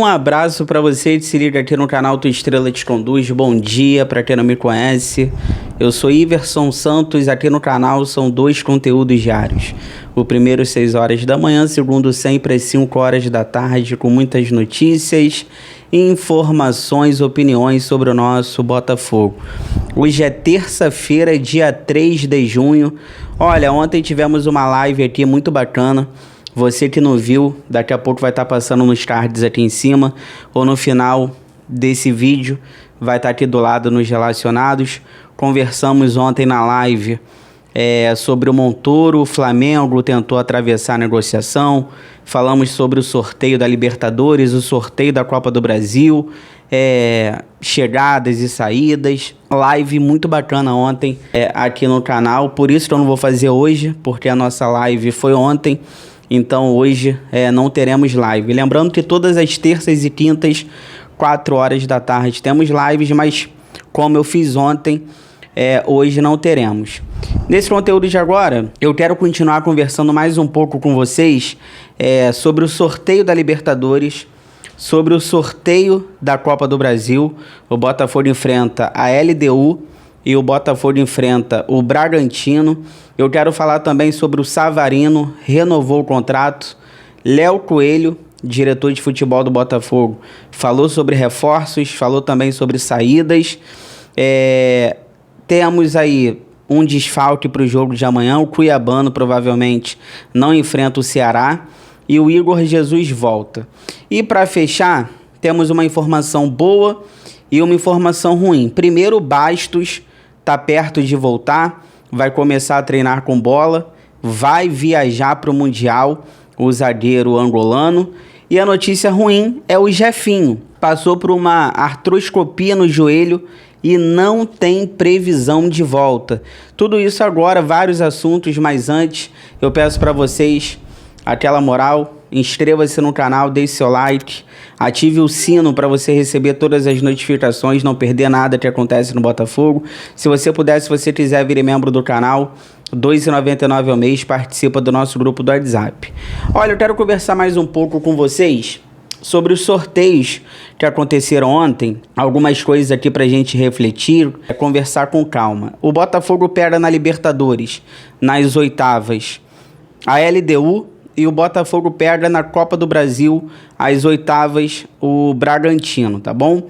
Um abraço para você que se liga aqui no canal Tua Estrela Te Conduz. Bom dia para quem não me conhece. Eu sou Iverson Santos, aqui no canal são 2 conteúdos diários. O primeiro 6 horas da manhã, segundo sempre às 5 horas da tarde, com muitas notícias, informações, opiniões sobre o nosso Botafogo. Hoje é terça-feira, dia 3 de junho. Olha, ontem tivemos uma live aqui muito bacana. Você que não viu, daqui a pouco vai estar passando nos cards aqui em cima, ou no final desse vídeo, vai estar aqui do lado nos relacionados. Conversamos ontem na live sobre o Montoro, o Flamengo tentou atravessar a negociação, falamos sobre o sorteio da Libertadores, o sorteio da Copa do Brasil, chegadas e saídas. Live muito bacana ontem aqui no canal, por isso que eu não vou fazer hoje, porque a nossa live foi ontem. Então hoje não teremos live. Lembrando que todas as terças e quintas, 4 horas da tarde, temos lives, mas como eu fiz ontem, hoje não teremos. Nesse conteúdo de agora, eu quero continuar conversando mais um pouco com vocês sobre o sorteio da Libertadores, sobre o sorteio da Copa do Brasil. O Botafogo enfrenta a LDU e o Botafogo enfrenta o Bragantino. Eu quero falar também sobre o Savarino, renovou o contrato. Léo Coelho, diretor de futebol do Botafogo, falou sobre reforços, falou também sobre saídas. Temos aí um desfalque para o jogo de amanhã. O Cuiabano provavelmente não enfrenta o Ceará. E o Igor Jesus volta. E para fechar, temos uma informação boa e uma informação ruim. Primeiro, o Bastos está perto de voltar, vai começar a treinar com bola, vai viajar para o Mundial, o zagueiro angolano. E a notícia ruim é o Jefinho. Passou por uma artroscopia no joelho e não tem previsão de volta. Tudo isso agora, vários assuntos, mas antes eu peço para vocês aquela moral. Inscreva-se no canal, deixe seu like, ative o sino para você receber todas as notificações, não perder nada que acontece no Botafogo. Se você puder, se você quiser vir membro do canal, R$ 2,99 ao mês, participa do nosso grupo do WhatsApp. Olha, eu quero conversar mais um pouco com vocês sobre os sorteios que aconteceram ontem. Algumas coisas aqui para a gente refletir, conversar com calma. O Botafogo pega na Libertadores, nas oitavas, a LDU, e o Botafogo pega na Copa do Brasil, às oitavas, o Bragantino, tá bom?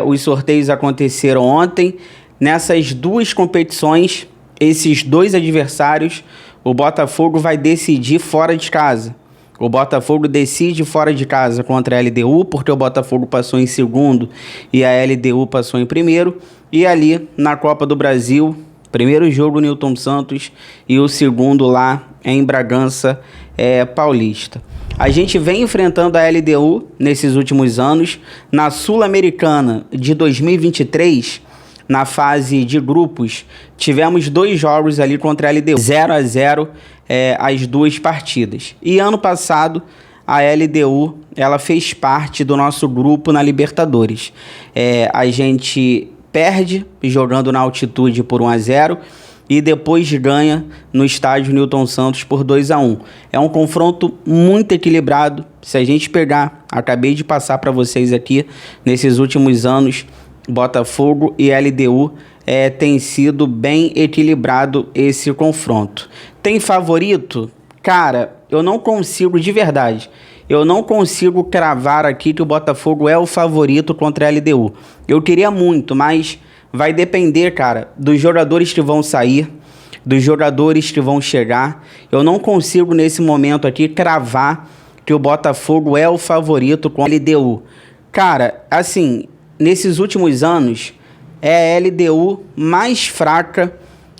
Os sorteios aconteceram ontem. Nessas duas competições, esses dois adversários, o Botafogo vai decidir fora de casa. O Botafogo decide fora de casa contra a LDU, porque o Botafogo passou em segundo e a LDU passou em primeiro. E ali, na Copa do Brasil, primeiro jogo Newton Santos e o segundo lá em Bragança Paulista. A gente vem enfrentando a LDU nesses últimos anos. Na Sul-Americana de 2023, na fase de grupos, tivemos 2 jogos ali contra a LDU, 0-0 as 2 partidas. E ano passado a LDU ela fez parte do nosso grupo na Libertadores. A gente perde jogando na altitude por 1-0 e depois ganha no estádio Newton Santos por 2-1. É um confronto muito equilibrado. Se a gente pegar, acabei de passar para vocês aqui, nesses últimos anos, Botafogo e LDU tem sido bem equilibrado esse confronto. Tem favorito? Cara, eu não consigo, de verdade, eu não consigo cravar aqui que o Botafogo é o favorito contra a LDU. Eu queria muito, mas vai depender, cara, dos jogadores que vão sair, dos jogadores que vão chegar. Eu não consigo, nesse momento aqui, cravar que o Botafogo é o favorito com a LDU. Cara, assim, nesses últimos anos, é a LDU mais fraca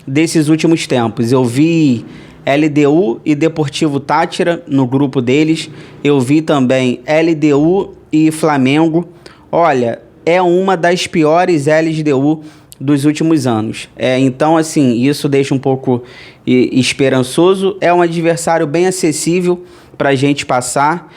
desses últimos tempos. Eu vi LDU e Deportivo Táchira no grupo deles. Eu vi também LDU e Flamengo. Olha, é uma das piores LDU dos últimos anos. Então, assim, isso deixa um pouco esperançoso. É um adversário bem acessível para a gente passar.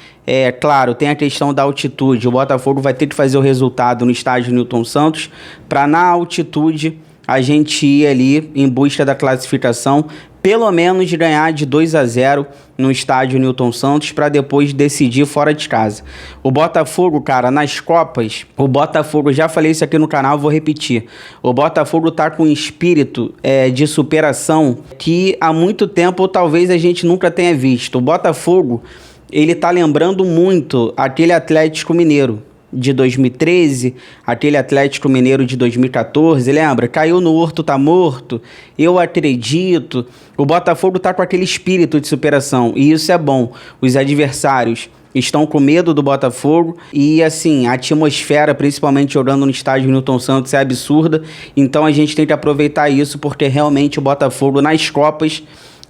Claro, tem a questão da altitude. O Botafogo vai ter que fazer o resultado no estádio Newton Santos para, na altitude, a gente ir ali em busca da classificação pelo menos ganhar de 2-0 no estádio Newton Santos para depois decidir fora de casa. O Botafogo, cara, nas Copas, o Botafogo, já falei isso aqui no canal, vou repetir. O Botafogo tá com um espírito de superação que há muito tempo talvez a gente nunca tenha visto. O Botafogo, ele tá lembrando muito aquele Atlético Mineiro de 2013, aquele Atlético Mineiro de 2014, lembra? Caiu no Horto, tá morto, eu acredito. O Botafogo tá com aquele espírito de superação e isso é bom. Os adversários estão com medo do Botafogo e, assim, a atmosfera, principalmente jogando no estádio Newton Santos, é absurda. Então a gente tem que aproveitar isso porque realmente o Botafogo nas Copas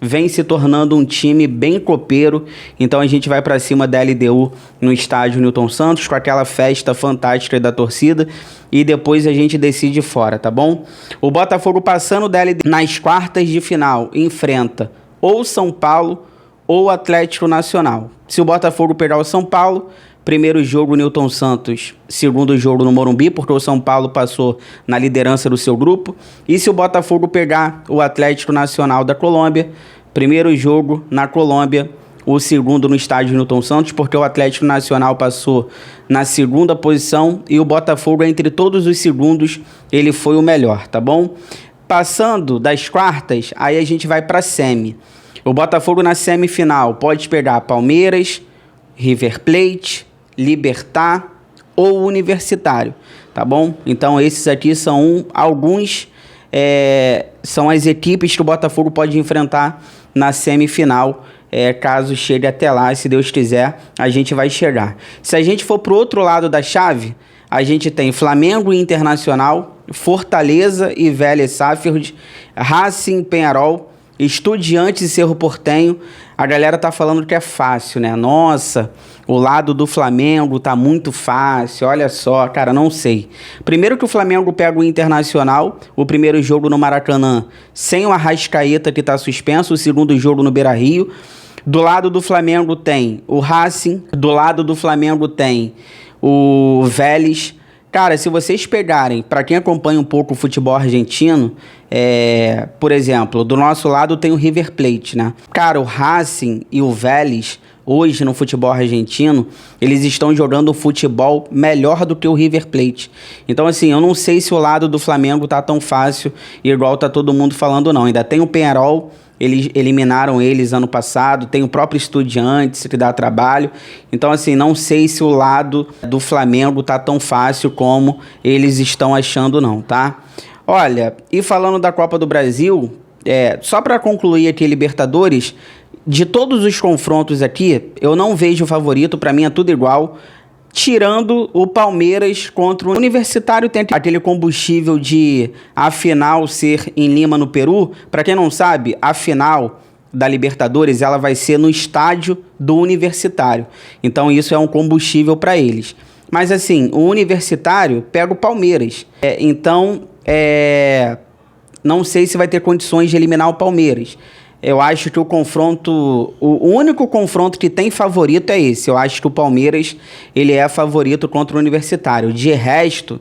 vem se tornando um time bem copeiro, então a gente vai para cima da LDU no estádio Newton Santos, com aquela festa fantástica da torcida, e depois a gente decide fora, tá bom? O Botafogo passando da LDU nas quartas de final, enfrenta ou São Paulo ou Atlético Nacional. Se o Botafogo pegar o São Paulo, primeiro jogo Newton Santos, segundo jogo no Morumbi, porque o São Paulo passou na liderança do seu grupo. E se o Botafogo pegar o Atlético Nacional da Colômbia, primeiro jogo na Colômbia, o segundo no estádio Newton Santos, porque o Atlético Nacional passou na segunda posição e o Botafogo, entre todos os segundos, ele foi o melhor, tá bom? Passando das quartas, aí a gente vai para a semi. O Botafogo na semifinal pode pegar Palmeiras, River Plate, Libertad ou Universitário, tá bom? Então esses aqui são são as equipes que o Botafogo pode enfrentar na semifinal, caso chegue até lá, se Deus quiser, a gente vai chegar. Se a gente for pro outro lado da chave, a gente tem Flamengo e Internacional, Fortaleza e Vélez Sarsfield, Racing, Peñarol, Estudiantes e Cerro Porteño. A galera tá falando que é fácil, né? Nossa, o lado do Flamengo tá muito fácil, olha só, cara, não sei. Primeiro que o Flamengo pega o Internacional, o primeiro jogo no Maracanã, sem o Arrascaeta que tá suspenso, o segundo jogo no Beira-Rio. Do lado do Flamengo tem o Racing, do lado do Flamengo tem o Vélez. Cara, se vocês pegarem, para quem acompanha um pouco o futebol argentino, por exemplo, do nosso lado tem o River Plate, né? Cara, o Racing e o Vélez, hoje no futebol argentino, eles estão jogando um futebol melhor do que o River Plate. Então, assim, eu não sei se o lado do Flamengo tá tão fácil, igual tá todo mundo falando, não. Ainda tem o Peñarol, eles eliminaram eles ano passado, tem o próprio Estudiantes que dá trabalho. Então, assim, não sei se o lado do Flamengo tá tão fácil como eles estão achando, não, tá? Olha, e falando da Copa do Brasil, só para concluir aqui, Libertadores, de todos os confrontos aqui, eu não vejo favorito, para mim é tudo igual, tirando o Palmeiras contra o Universitário. Tem aquele combustível de a final ser em Lima, no Peru. Para quem não sabe, a final da Libertadores ela vai ser no estádio do Universitário. Então isso é um combustível para eles. Mas assim, o Universitário pega o Palmeiras. Não sei se vai ter condições de eliminar o Palmeiras. Eu acho que o único confronto que tem favorito é esse. Eu acho que o Palmeiras, ele é favorito contra o Universitário. De resto,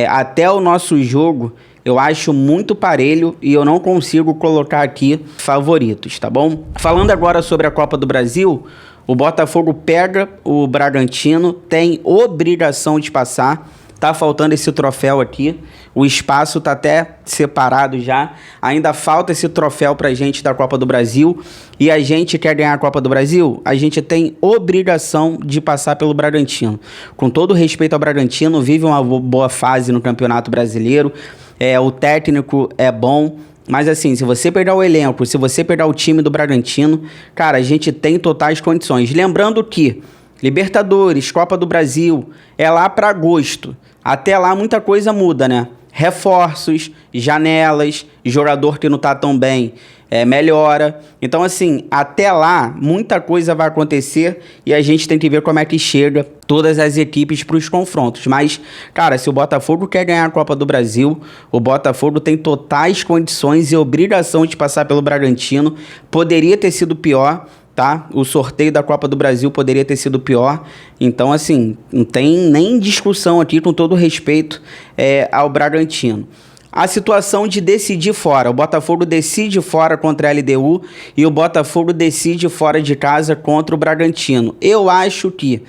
até o nosso jogo, eu acho muito parelho e eu não consigo colocar aqui favoritos, tá bom? Falando agora sobre a Copa do Brasil, o Botafogo pega o Bragantino, tem obrigação de passar. Tá faltando esse troféu aqui, o espaço tá até separado já, ainda falta esse troféu pra gente da Copa do Brasil, e a gente quer ganhar a Copa do Brasil, a gente tem obrigação de passar pelo Bragantino. Com todo respeito ao Bragantino, vive uma boa fase no Campeonato Brasileiro, o técnico é bom, mas assim, se você pegar o elenco, se você pegar o time do Bragantino, cara, a gente tem totais condições. Lembrando que Libertadores, Copa do Brasil, é lá para agosto. Até lá muita coisa muda, né? Reforços, janelas, jogador que não tá tão bem, melhora. Então, assim, até lá muita coisa vai acontecer e a gente tem que ver como é que chega todas as equipes para os confrontos. Mas, cara, se o Botafogo quer ganhar a Copa do Brasil, o Botafogo tem totais condições e obrigação de passar pelo Bragantino. Poderia ter sido pior, tá? O sorteio da Copa do Brasil poderia ter sido pior. Então, assim, não tem nem discussão aqui, com todo respeito ao Bragantino. a situação de decidir fora. O Botafogo decide fora contra a LDU e o Botafogo decide fora de casa contra o Bragantino. Eu acho que,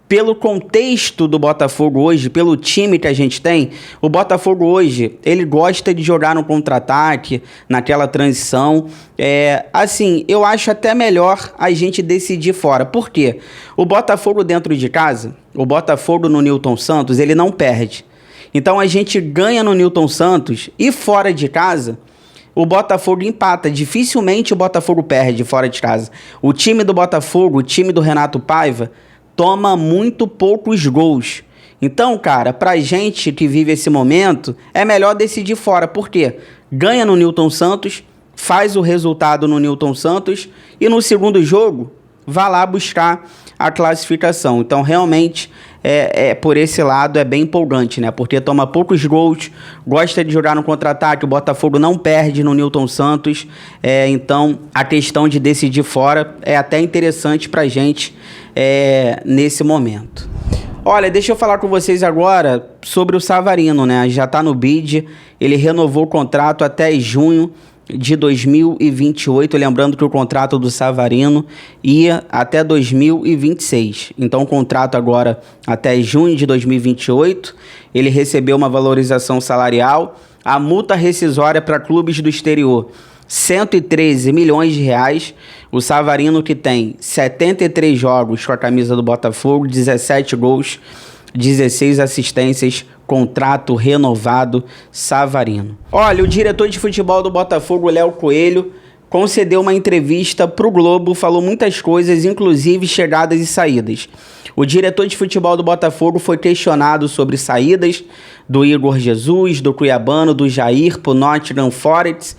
pelo contexto do Botafogo hoje, pelo time que a gente tem, o Botafogo hoje, ele gosta de jogar no contra-ataque, naquela transição. Assim, eu acho até melhor a gente decidir fora. Por quê? O Botafogo dentro de casa, o Botafogo no Newton Santos, ele não perde. Então a gente ganha no Newton Santos e fora de casa, o Botafogo empata. Dificilmente o Botafogo perde fora de casa. O time do Botafogo, o time do Renato Paiva, toma muito poucos gols. Então, cara, pra gente que vive esse momento, é melhor decidir fora. Por quê? Ganha no Newton Santos, faz o resultado no Newton Santos e no segundo jogo, vá lá buscar a classificação. Então, realmente, por esse lado, é bem empolgante, né? Porque toma poucos gols, gosta de jogar no contra-ataque, o Botafogo não perde no Newton Santos. Então, a questão de decidir fora é até interessante pra gente nesse momento. Olha, deixa eu falar com vocês agora sobre o Savarino, né? Já tá no bid, ele renovou o contrato até junho de 2028, lembrando que o contrato do Savarino ia até 2026. Então, o contrato agora até junho de 2028, ele recebeu uma valorização salarial, a multa rescisória para clubes do exterior, 113 milhões de reais. O Savarino, que tem 73 jogos com a camisa do Botafogo, 17 gols, 16 assistências, contrato renovado, Savarino. Olha, o diretor de futebol do Botafogo, Léo Coelho, concedeu uma entrevista para o Globo, falou muitas coisas, inclusive chegadas e saídas. O diretor de futebol do Botafogo foi questionado sobre saídas do Igor Jesus, do Cuiabano, do Jair pro Nottingham Forest,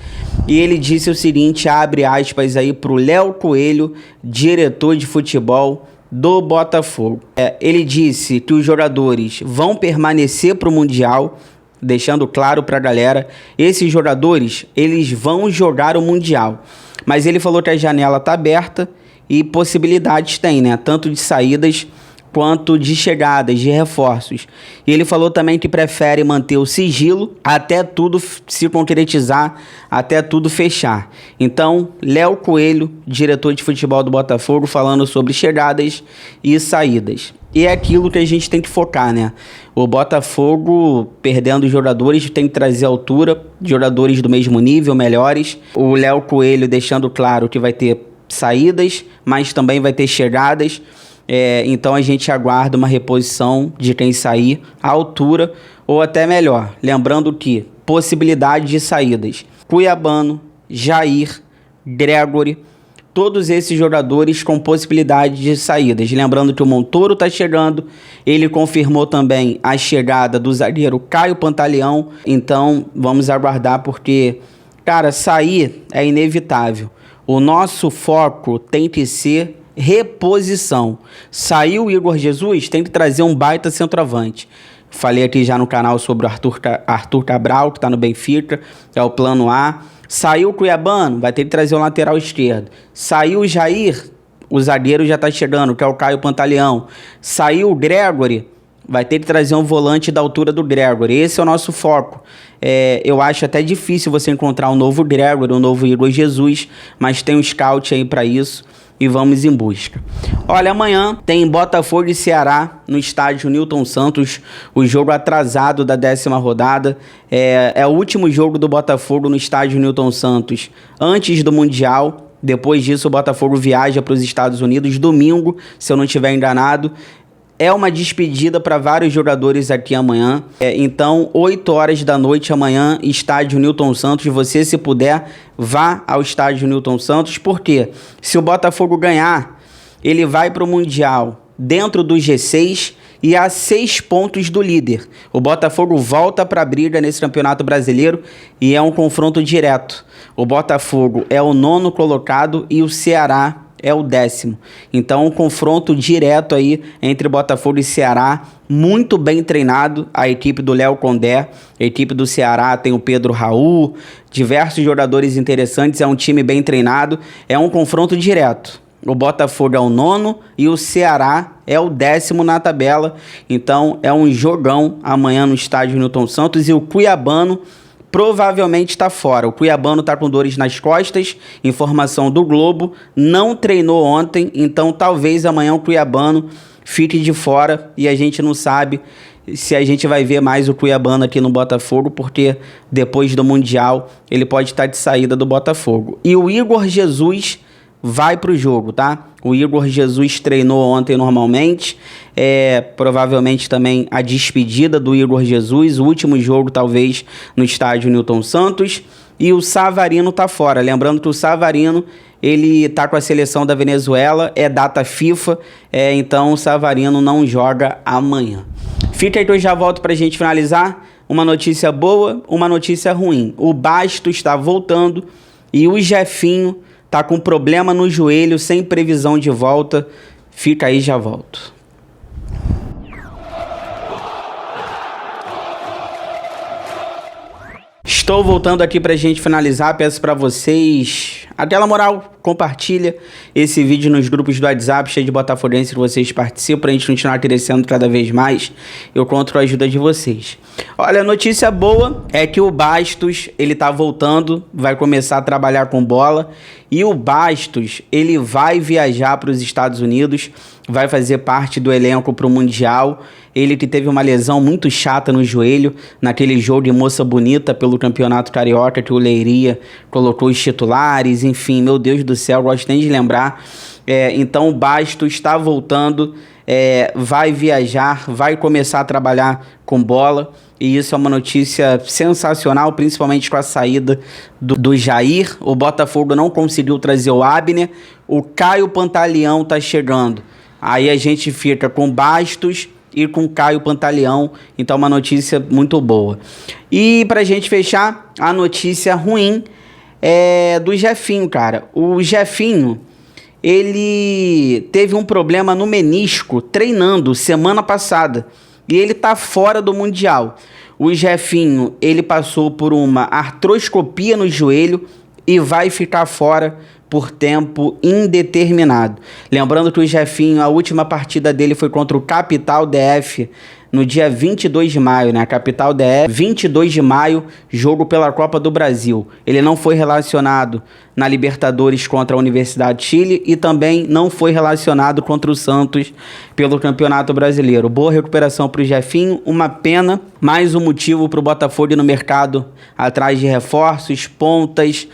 e ele disse o seguinte, abre aspas aí para o Léo Coelho, diretor de futebol do Botafogo. Ele disse que os jogadores vão permanecer para o Mundial, deixando claro para a galera, esses jogadores, eles vão jogar o Mundial. Mas ele falou que a janela está aberta e possibilidades tem, né? Tanto de saídas quanto de chegadas, de reforços. E ele falou também que prefere manter o sigilo até tudo se concretizar, até tudo fechar. Então, Léo Coelho, diretor de futebol do Botafogo, falando sobre chegadas e saídas. E é aquilo que a gente tem que focar, né? O Botafogo, perdendo jogadores, tem que trazer altura, jogadores do mesmo nível, melhores. O Léo Coelho deixando claro que vai ter saídas, mas também vai ter chegadas. Então a gente aguarda uma reposição de quem sair à altura ou até melhor. Lembrando que possibilidade de saídas. Cuiabano, Jair, Gregory, todos esses jogadores com possibilidade de saídas. Lembrando que o Montoro está chegando, ele confirmou também a chegada do zagueiro Caio Pantaleão. Então vamos aguardar porque, cara, sair é inevitável. O nosso foco tem que ser reposição. Saiu o Igor Jesus, tem que trazer um baita centroavante. Falei aqui já no canal sobre o Arthur Cabral, que está no Benfica, é o plano A. Saiu o Cuiabano, vai ter que trazer um lateral esquerdo. Saiu o Jair, o zagueiro já está chegando, que é o Caio Pantaleão. Saiu o Gregory, vai ter que trazer um volante da altura do Gregory. Esse é o nosso foco. Eu acho até difícil você encontrar um novo Gregory, um novo Igor Jesus, mas tem um scout aí para isso. E vamos em busca. Olha, amanhã tem Botafogo e Ceará no estádio Newton Santos, o jogo atrasado da 10ª rodada. É o último jogo do Botafogo no estádio Newton Santos antes do Mundial. Depois disso, o Botafogo viaja para os Estados Unidos domingo, se eu não estiver enganado. É uma despedida para vários jogadores aqui amanhã. Então, 8 horas da noite amanhã, estádio Newton Santos. Você, se puder, vá ao estádio Newton Santos. Por quê? Se o Botafogo ganhar, ele vai para o Mundial dentro do G6 e a 6 pontos do líder. O Botafogo volta para a briga nesse Campeonato Brasileiro e é um confronto direto. O Botafogo é o 9º colocado e o Ceará é o 10º. Então, um confronto direto aí entre Botafogo e Ceará, muito bem treinado, a equipe do Léo Condé, a equipe do Ceará tem o Pedro Raul, diversos jogadores interessantes, é um time bem treinado, é um confronto direto. O Botafogo é o 9º e o Ceará é o 10º na tabela, então é um jogão amanhã no estádio Newton Santos e o Cuiabano provavelmente está fora. O cuiabano está com dores nas costas, informação do Globo, não treinou ontem, então talvez amanhã o cuiabano fique de fora e a gente não sabe se a gente vai ver mais o cuiabano aqui no Botafogo, porque depois do Mundial ele pode estar de saída do Botafogo. E o Igor Jesus vai para o jogo, tá? O Igor Jesus treinou ontem normalmente, provavelmente também a despedida do Igor Jesus, o último jogo talvez no estádio Newton Santos, e o Savarino tá fora. Lembrando que o Savarino, ele tá com a seleção da Venezuela, é data FIFA, então o Savarino não joga amanhã. Fica aí que eu já volto pra gente finalizar. Uma notícia boa, uma notícia ruim. O Bastos está voltando e o Jefinho tá com problema no joelho, sem previsão de volta. Fica aí, já volto. Estou voltando aqui pra gente finalizar. Peço pra vocês aquela moral, compartilha esse vídeo nos grupos do WhatsApp, cheio de botafoguenses que vocês participam, pra gente continuar crescendo cada vez mais. Eu conto com a ajuda de vocês. Olha, a notícia boa é que o Bastos, ele tá voltando, vai começar a trabalhar com bola, e o Bastos, ele vai viajar para os Estados Unidos, vai fazer parte do elenco para o Mundial. Ele que teve uma lesão muito chata no joelho, naquele jogo de Moça Bonita pelo Campeonato Carioca, que o Leiria colocou os titulares, enfim, meu Deus do céu, gosto nem de lembrar. Então o Bastos está voltando, vai viajar, vai começar a trabalhar com bola, e isso é uma notícia sensacional, principalmente com a saída do Jair. O Botafogo não conseguiu trazer o Abner, o Caio Pantaleão tá chegando. Aí a gente fica com Bastos e com Caio Pantaleão, então uma notícia muito boa. E pra gente fechar, a notícia ruim é do Jefinho, cara. O Jefinho, ele teve um problema no menisco treinando semana passada e ele tá fora do Mundial. O Jefinho, ele passou por uma artroscopia no joelho e vai ficar fora por tempo indeterminado. Lembrando que o Jefinho, a última partida dele foi contra o Capital DF no dia 22 de maio, né? Capital DF, 22 de maio, jogo pela Copa do Brasil. Ele não foi relacionado na Libertadores contra a Universidade de Chile e também não foi relacionado contra o Santos pelo Campeonato Brasileiro. Boa recuperação para o Jefinho, uma pena, mais um motivo para o Botafogo ir no mercado atrás de reforços, pontas,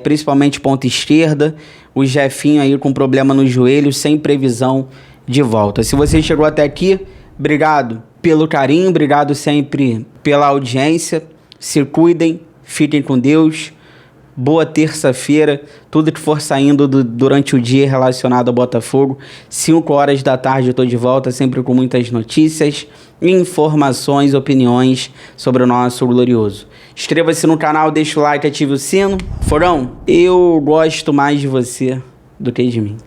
principalmente ponta esquerda. O Jefinho aí com problema no joelho, sem previsão de volta. Se você chegou até aqui, obrigado pelo carinho, obrigado sempre pela audiência. Se cuidem, fiquem com Deus. Boa terça-feira, tudo que for saindo durante o dia relacionado ao Botafogo. 5 horas da tarde eu estou de volta, sempre com muitas notícias, informações, opiniões sobre o nosso glorioso. Inscreva-se no canal, deixa o like, ative o sino. Forão, eu gosto mais de você do que de mim.